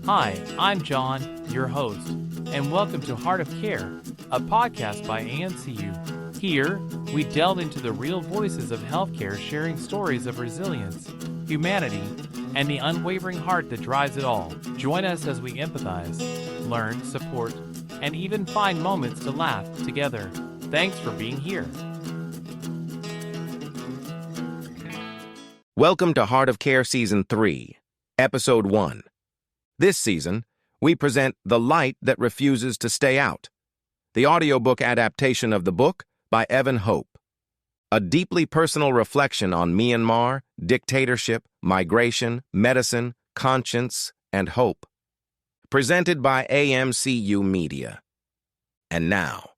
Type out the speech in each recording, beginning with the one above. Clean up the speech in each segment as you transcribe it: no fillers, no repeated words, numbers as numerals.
Hi, I'm John, your host, and welcome to Heart of Care, a podcast by AMCU. Here, we delve into the real voices of healthcare, sharing stories of resilience, humanity, and the unwavering heart that drives it all. Join us as we empathize, learn, support, and even find moments to laugh together. Thanks for being here. Welcome to Heart of Care Season 3, Episode 1. This season, we present The Light That Refuses to Stay Out, the audiobook adaptation of the book by Evan Hope. A deeply personal reflection on Myanmar, dictatorship, migration, medicine, conscience, and hope. Presented by AMCU Media. And now,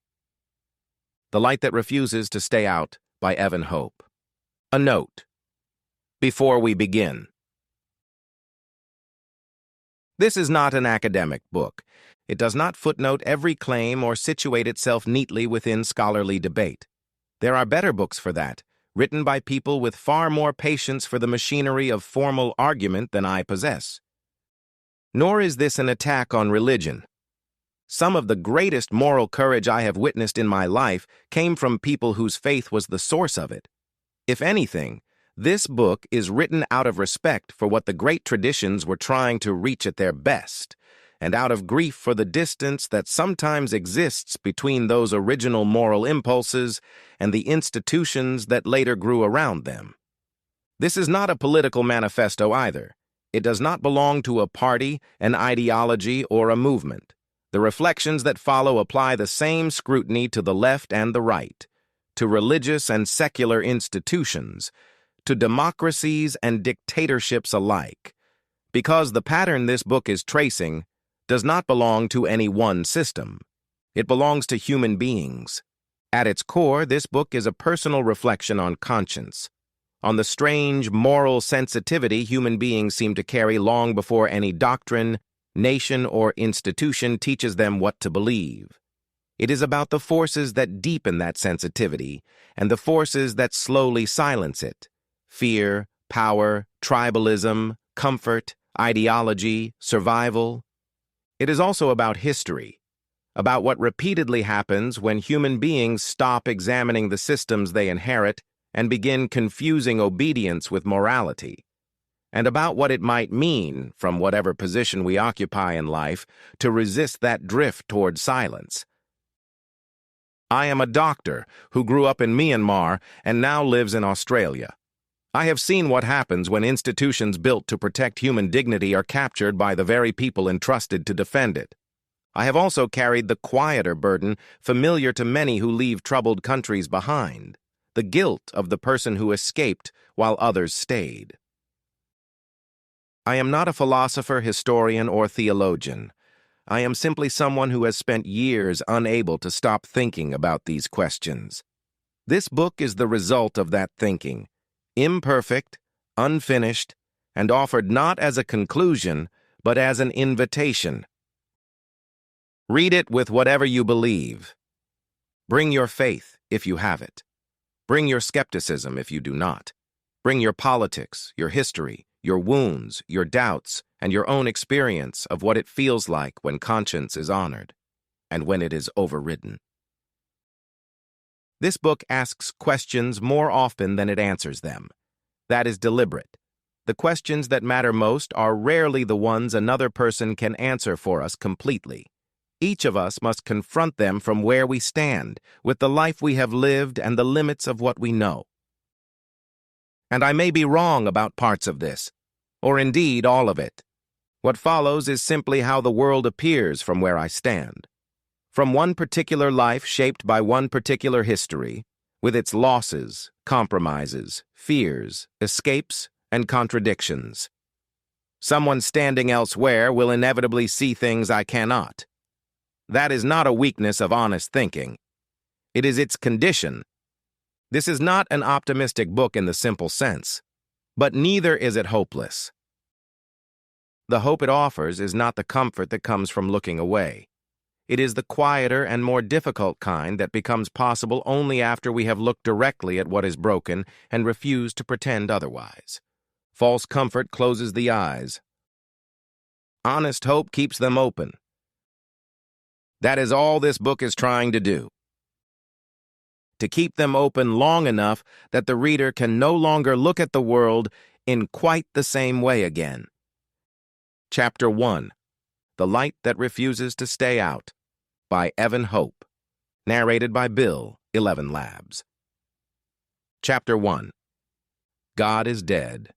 The Light That Refuses to Stay Out by Evan Hope. A note. Before we begin. This is not an academic book. It does not footnote every claim or situate itself neatly within scholarly debate. There are better books for that, written by people with far more patience for the machinery of formal argument than I possess. Nor is this an attack on religion. Some of the greatest moral courage I have witnessed in my life came from people whose faith was the source of it. If anything, this book is written out of respect for what the great traditions were trying to reach at their best, and out of grief for the distance that sometimes exists between those original moral impulses and the institutions that later grew around them. This is not a political manifesto either. It does not belong to a party, an ideology, or a movement. The reflections that follow apply the same scrutiny to the left and the right, to religious and secular institutions, to democracies and dictatorships alike, because the pattern this book is tracing does not belong to any one system. It belongs to human beings. At its core, this book is a personal reflection on conscience, on the strange moral sensitivity human beings seem to carry long before any doctrine, nation, or institution teaches them what to believe. It is about the forces that deepen that sensitivity and the forces that slowly silence it. Fear, power, tribalism, comfort, ideology, survival. It is also about history, about what repeatedly happens when human beings stop examining the systems they inherit and begin confusing obedience with morality, and about what it might mean, from whatever position we occupy in life, to resist that drift toward silence. I am a doctor who grew up in Myanmar and now lives in Australia. I have seen what happens when institutions built to protect human dignity are captured by the very people entrusted to defend it. I have also carried the quieter burden familiar to many who leave troubled countries behind, the guilt of the person who escaped while others stayed. I am not a philosopher, historian, or theologian. I am simply someone who has spent years unable to stop thinking about these questions. This book is the result of that thinking. Imperfect, unfinished, and offered not as a conclusion, but as an invitation. Read it with whatever you believe. Bring your faith, if you have it. Bring your skepticism, if you do not. Bring your politics, your history, your wounds, your doubts, and your own experience of what it feels like when conscience is honored, and when it is overridden. This book asks questions more often than it answers them. That is deliberate. The questions that matter most are rarely the ones another person can answer for us completely. Each of us must confront them from where we stand, with the life we have lived and the limits of what we know. And I may be wrong about parts of this, or indeed all of it. What follows is simply how the world appears from where I stand. From one particular life shaped by one particular history, with its losses, compromises, fears, escapes, and contradictions. Someone standing elsewhere will inevitably see things I cannot. That is not a weakness of honest thinking. It is its condition. This is not an optimistic book in the simple sense, but neither is it hopeless. The hope it offers is not the comfort that comes from looking away. It is the quieter and more difficult kind that becomes possible only after we have looked directly at what is broken and refused to pretend otherwise. False comfort closes the eyes. Honest hope keeps them open. That is all this book is trying to do. To keep them open long enough that the reader can no longer look at the world in quite the same way again. Chapter 1. The Light That Refuses to Stay Out, by Evan Hope. Narrated by Bill, 11 Labs. Chapter 1. God is dead,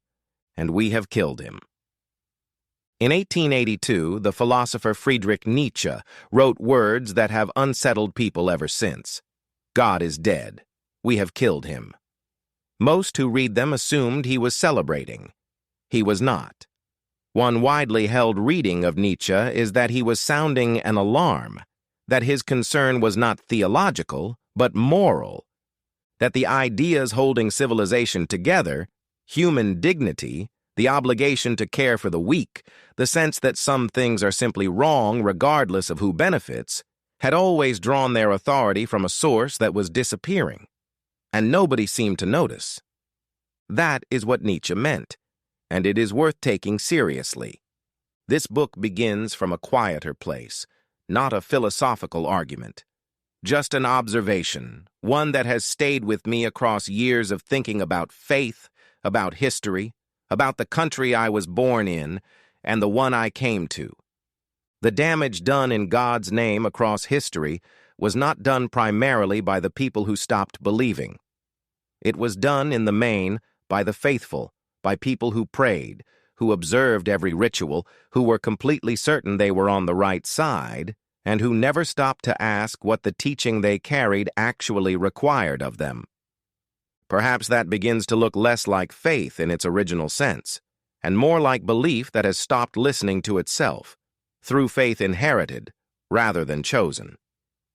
and we have killed him. In 1882, the philosopher Friedrich Nietzsche wrote words that have unsettled people ever since. God is dead. We have killed him. Most who read them assumed he was celebrating. He was not. One widely held reading of Nietzsche is that he was sounding an alarm, that his concern was not theological, but moral, that the ideas holding civilization together, human dignity, the obligation to care for the weak, the sense that some things are simply wrong regardless of who benefits, had always drawn their authority from a source that was disappearing, and nobody seemed to notice. That is what Nietzsche meant, and it is worth taking seriously. This book begins from a quieter place, not a philosophical argument. Just an observation, one that has stayed with me across years of thinking about faith, about history, about the country I was born in, and the one I came to. The damage done in God's name across history was not done primarily by the people who stopped believing. It was done, in the main, by the faithful, by people who prayed, who observed every ritual, who were completely certain they were on the right side, and who never stopped to ask what the teaching they carried actually required of them. Perhaps that begins to look less like faith in its original sense, and more like belief that has stopped listening to itself, through faith inherited rather than chosen,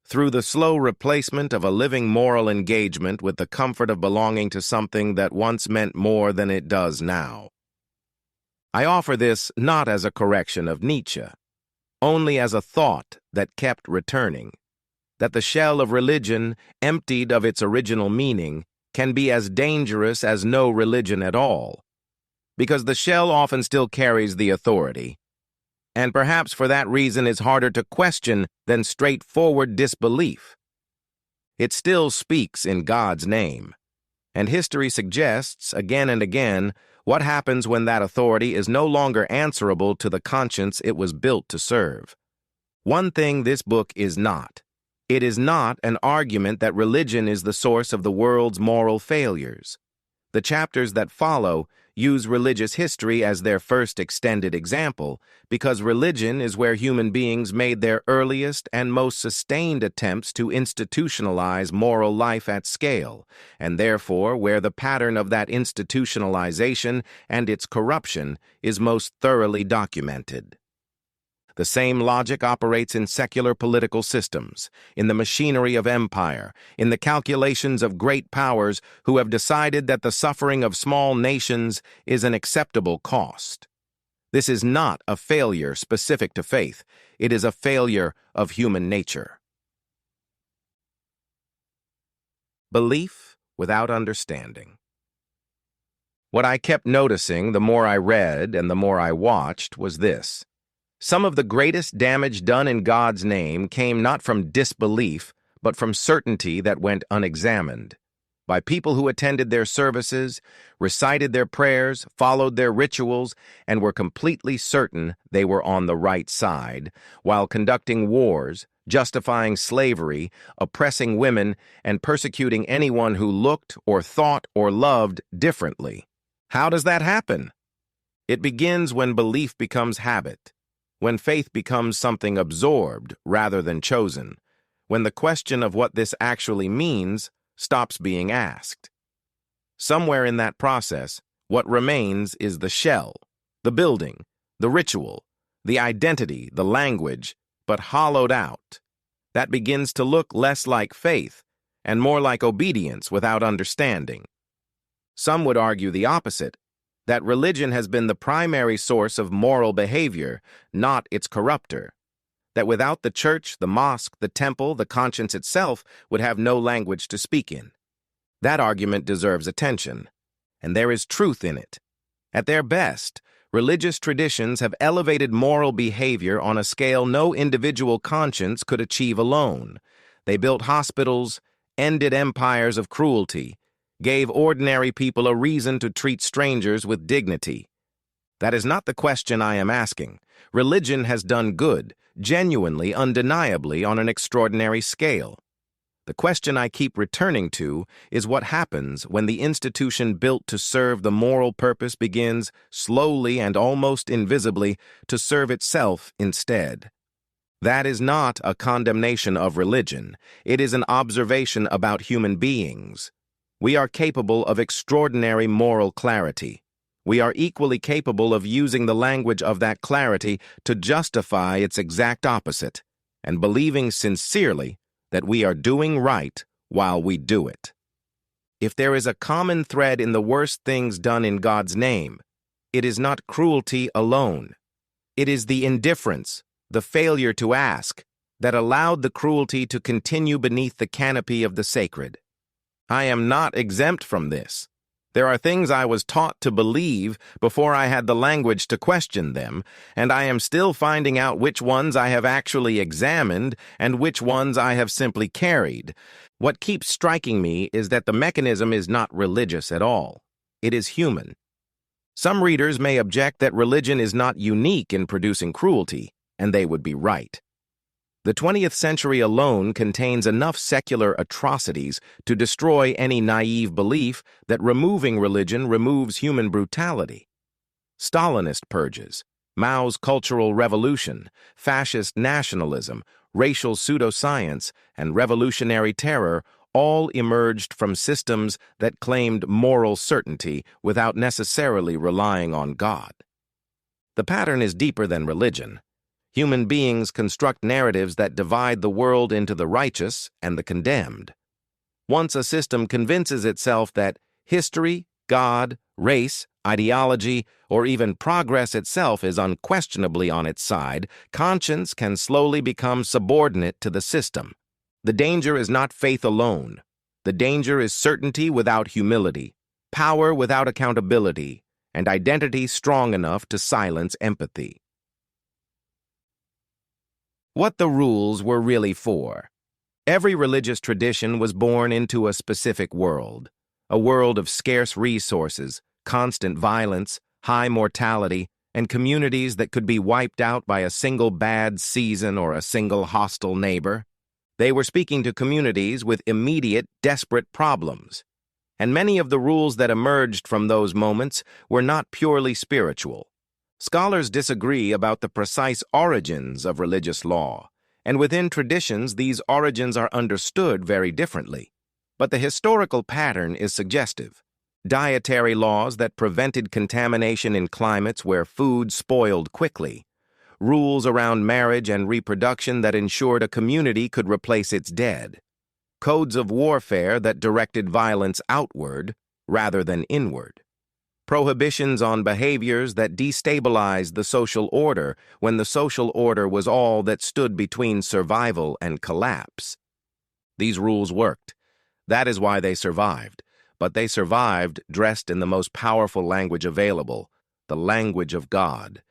through the slow replacement of a living moral engagement with the comfort of belonging to something that once meant more than it does now. I offer this not as a correction of Nietzsche, only as a thought that kept returning, that the shell of religion, emptied of its original meaning, can be as dangerous as no religion at all, because the shell often still carries the authority, and perhaps for that reason is harder to question than straightforward disbelief. It still speaks in God's name, and history suggests, again and again, what happens when that authority is no longer answerable to the conscience it was built to serve. One thing this book is not. It is not an argument that religion is the source of the world's moral failures. The chapters that follow use religious history as their first extended example because religion is where human beings made their earliest and most sustained attempts to institutionalize moral life at scale, and therefore where the pattern of that institutionalization and its corruption is most thoroughly documented. The same logic operates in secular political systems, in the machinery of empire, in the calculations of great powers who have decided that the suffering of small nations is an acceptable cost. This is not a failure specific to faith. It is a failure of human nature. Belief without understanding. What I kept noticing the more I read and the more I watched was this. Some of the greatest damage done in God's name came not from disbelief, but from certainty that went unexamined, by people who attended their services, recited their prayers, followed their rituals, and were completely certain they were on the right side, while conducting wars, justifying slavery, oppressing women, and persecuting anyone who looked or thought or loved differently. How does that happen? It begins when belief becomes habit, when faith becomes something absorbed rather than chosen, when the question of what this actually means stops being asked. Somewhere in that process, what remains is the shell, the building, the ritual, the identity, the language, but hollowed out. That begins to look less like faith and more like obedience without understanding. Some would argue the opposite, that religion has been the primary source of moral behavior, not its corrupter. That without the church, the mosque, the temple, the conscience itself would have no language to speak in. That argument deserves attention, and there is truth in it. At their best, Religious traditions have elevated moral behavior on a scale no individual conscience could achieve alone. They built hospitals, ended empires of cruelty, gave ordinary people a reason to treat strangers with dignity. That is not the question I am asking. Religion has done good, genuinely, undeniably, on an extraordinary scale. The question I keep returning to is what happens when the institution built to serve the moral purpose begins, slowly and almost invisibly, to serve itself instead. That is not a condemnation of religion. It is an observation about human beings. We are capable of extraordinary moral clarity. We are equally capable of using the language of that clarity to justify its exact opposite, and believing sincerely that we are doing right while we do it. If there is a common thread in the worst things done in God's name, it is not cruelty alone. It is the indifference, the failure to ask, that allowed the cruelty to continue beneath the canopy of the sacred. I am not exempt from this. There are things I was taught to believe before I had the language to question them, and I am still finding out which ones I have actually examined and which ones I have simply carried. What keeps striking me is that the mechanism is not religious at all. It is human. Some readers may object that religion is not unique in producing cruelty, and they would be right. The 20th century alone contains enough secular atrocities to destroy any naive belief that removing religion removes human brutality. Stalinist purges, Mao's cultural revolution, fascist nationalism, racial pseudoscience, and revolutionary terror all emerged from systems that claimed moral certainty without necessarily relying on God. The pattern is deeper than religion. Human beings construct narratives that divide the world into the righteous and the condemned. Once a system convinces itself that history, God, race, ideology, or even progress itself is unquestionably on its side, conscience can slowly become subordinate to the system. The danger is not faith alone. The danger is certainty without humility, power without accountability, and identity strong enough to silence empathy. What the rules were really for. Every religious tradition was born into a specific world, a world of scarce resources, constant violence, high mortality, and communities that could be wiped out by a single bad season or a single hostile neighbor. They were speaking to communities with immediate, desperate problems. And many of the rules that emerged from those moments were not purely spiritual. Scholars disagree about the precise origins of religious law, and within traditions these origins are understood very differently. But the historical pattern is suggestive. Dietary laws that prevented contamination in climates where food spoiled quickly, rules around marriage and reproduction that ensured a community could replace its dead, codes of warfare that directed violence outward rather than inward, prohibitions on behaviors that destabilized the social order when the social order was all that stood between survival and collapse. These rules worked. That is why they survived. But they survived dressed in the most powerful language available, the language of God.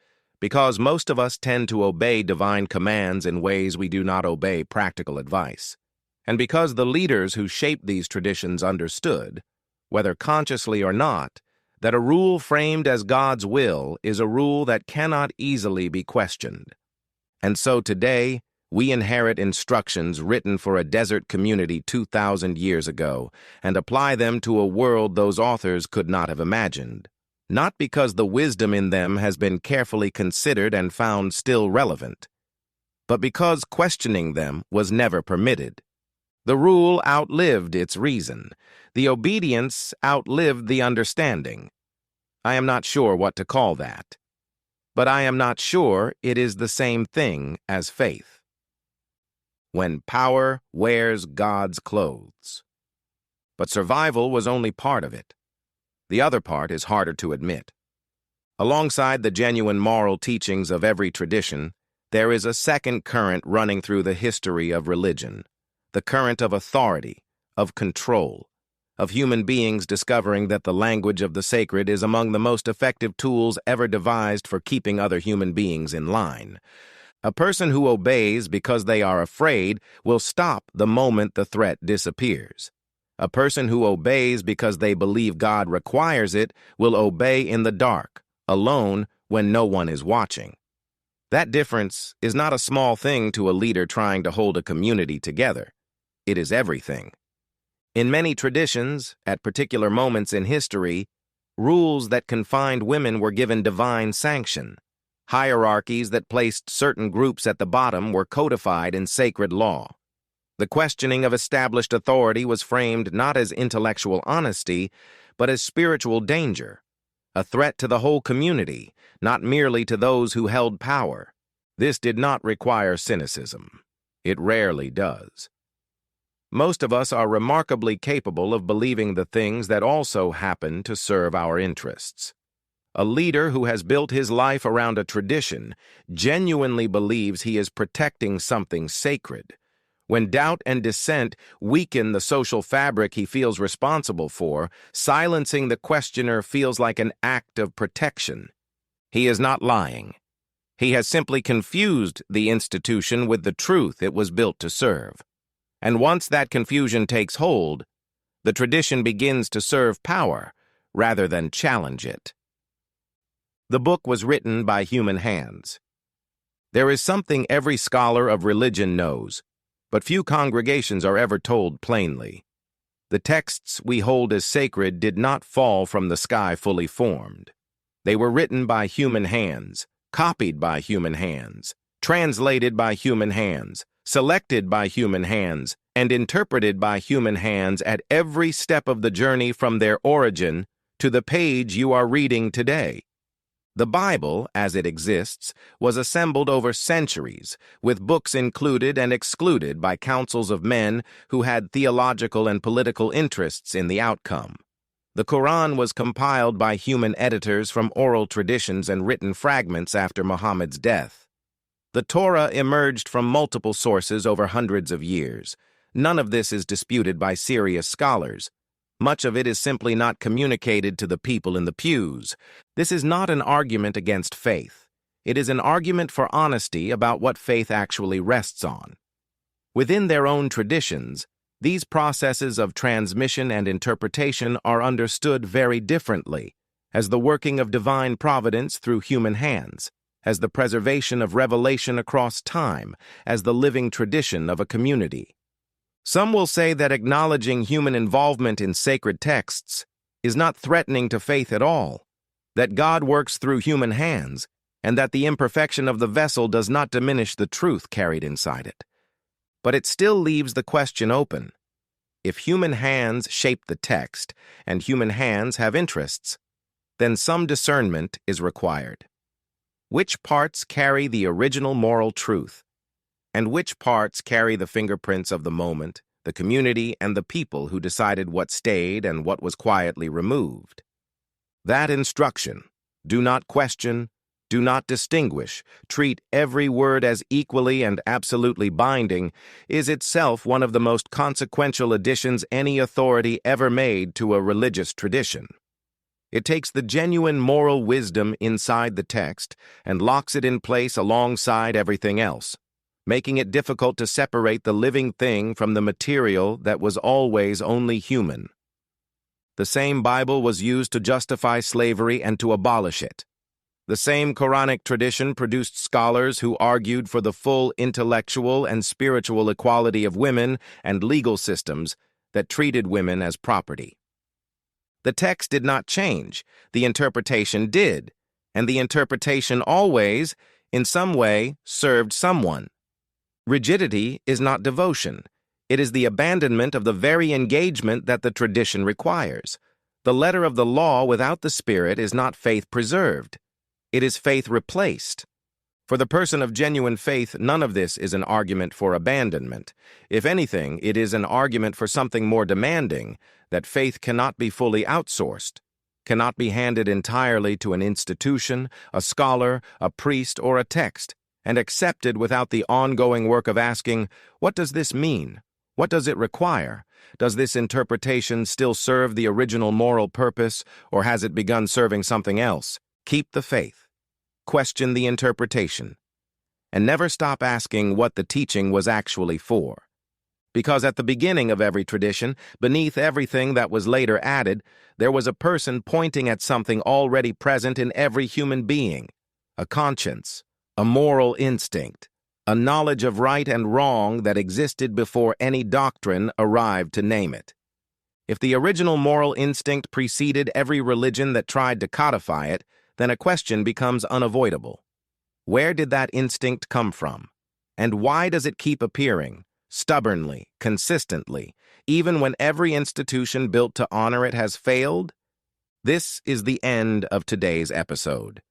Because most of us tend to obey divine commands in ways we do not obey practical advice. And because the leaders who shaped these traditions understood, whether consciously or not, that a rule framed as God's will is a rule that cannot easily be questioned. And so today, we inherit instructions written for a desert community 2,000 years ago and apply them to a world those authors could not have imagined, not because the wisdom in them has been carefully considered and found still relevant, but because questioning them was never permitted. The rule outlived its reason. The obedience outlived the understanding. I am not sure what to call that, but I am not sure it is the same thing as faith. When power wears God's clothes. But survival was only part of it. The other part is harder to admit. Alongside the genuine moral teachings of every tradition, there is a second current running through the history of religion, the current of authority, of control, of human beings discovering that the language of the sacred is among the most effective tools ever devised for keeping other human beings in line. A person who obeys because they are afraid will stop the moment the threat disappears. A person who obeys because they believe God requires it will obey in the dark, alone, when no one is watching. That difference is not a small thing to a leader trying to hold a community together. It is everything. In many traditions, at particular moments in history, rules that confined women were given divine sanction. Hierarchies that placed certain groups at the bottom were codified in sacred law. The questioning of established authority was framed not as intellectual honesty, but as spiritual danger, a threat to the whole community, not merely to those who held power. This did not require cynicism. It rarely does. Most of us are remarkably capable of believing the things that also happen to serve our interests. A leader who has built his life around a tradition genuinely believes he is protecting something sacred. When doubt and dissent weaken the social fabric he feels responsible for, silencing the questioner feels like an act of protection. He is not lying. He has simply confused the institution with the truth it was built to serve. And once that confusion takes hold, the tradition begins to serve power rather than challenge it. The book was written by human hands. There is something every scholar of religion knows, but few congregations are ever told plainly. The texts we hold as sacred did not fall from the sky fully formed. They were written by human hands, copied by human hands, translated by human hands, selected by human hands, and interpreted by human hands at every step of the journey from their origin to the page you are reading today. The Bible, as it exists, was assembled over centuries, with books included and excluded by councils of men who had theological and political interests in the outcome. The Quran was compiled by human editors from oral traditions and written fragments after Muhammad's death. The Torah emerged from multiple sources over hundreds of years. None of this is disputed by serious scholars. Much of it is simply not communicated to the people in the pews. This is not an argument against faith. It is an argument for honesty about what faith actually rests on. Within their own traditions, these processes of transmission and interpretation are understood very differently, as the working of divine providence through human hands, as the preservation of revelation across time, as the living tradition of a community. Some will say that acknowledging human involvement in sacred texts is not threatening to faith at all, that God works through human hands, and that the imperfection of the vessel does not diminish the truth carried inside it. But it still leaves the question open. If human hands shape the text, and human hands have interests, then some discernment is required. Which parts carry the original moral truth? And which parts carry the fingerprints of the moment, the community, and the people who decided what stayed and what was quietly removed? That instruction, do not question, do not distinguish, treat every word as equally and absolutely binding, is itself one of the most consequential additions any authority ever made to a religious tradition. It takes the genuine moral wisdom inside the text and locks it in place alongside everything else, making it difficult to separate the living thing from the material that was always only human. The same Bible was used to justify slavery and to abolish it. The same Quranic tradition produced scholars who argued for the full intellectual and spiritual equality of women and legal systems that treated women as property. The text did not change, the interpretation did, and the interpretation always, in some way, served someone. Rigidity is not devotion. It is the abandonment of the very engagement that the tradition requires. The letter of the law without the spirit is not faith preserved. It is faith replaced. For the person of genuine faith, none of this is an argument for abandonment. If anything, it is an argument for something more demanding, that faith cannot be fully outsourced, cannot be handed entirely to an institution, a scholar, a priest, or a text, and accepted without the ongoing work of asking, what does this mean? What does it require? Does this interpretation still serve the original moral purpose, or has it begun serving something else? Keep the faith. Question the interpretation. And never stop asking what the teaching was actually for. Because at the beginning of every tradition, beneath everything that was later added, there was a person pointing at something already present in every human being: a conscience, a moral instinct, a knowledge of right and wrong that existed before any doctrine arrived to name it. If the original moral instinct preceded every religion that tried to codify it, then a question becomes unavoidable. Where did that instinct come from? And why does it keep appearing, stubbornly, consistently, even when every institution built to honor it has failed? This is the end of today's episode.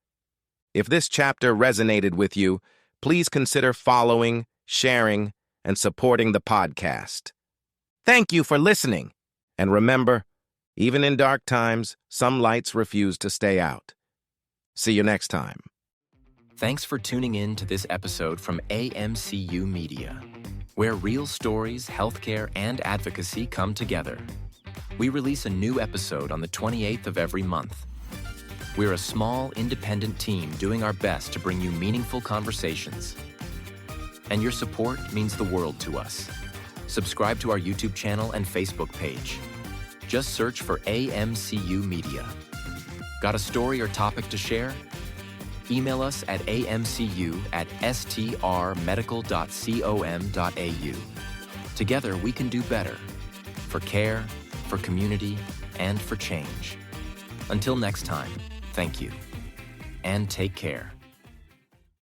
If this chapter resonated with you, please consider following, sharing, and supporting the podcast. Thank you for listening. And remember, even in dark times, some lights refuse to stay out. See you next time. Thanks for tuning in to this episode from AMCU Media, where real stories, healthcare, and advocacy come together. We release a new episode on the 28th of every month. We're a small, independent team doing our best to bring you meaningful conversations. And your support means the world to us. Subscribe to our YouTube channel and Facebook page. Just search for AMCU Media. Got a story or topic to share? Email us at amcu@strmedical.com.au. Together, we can do better. For care, for community, and for change. Until next time, thank you. And take care.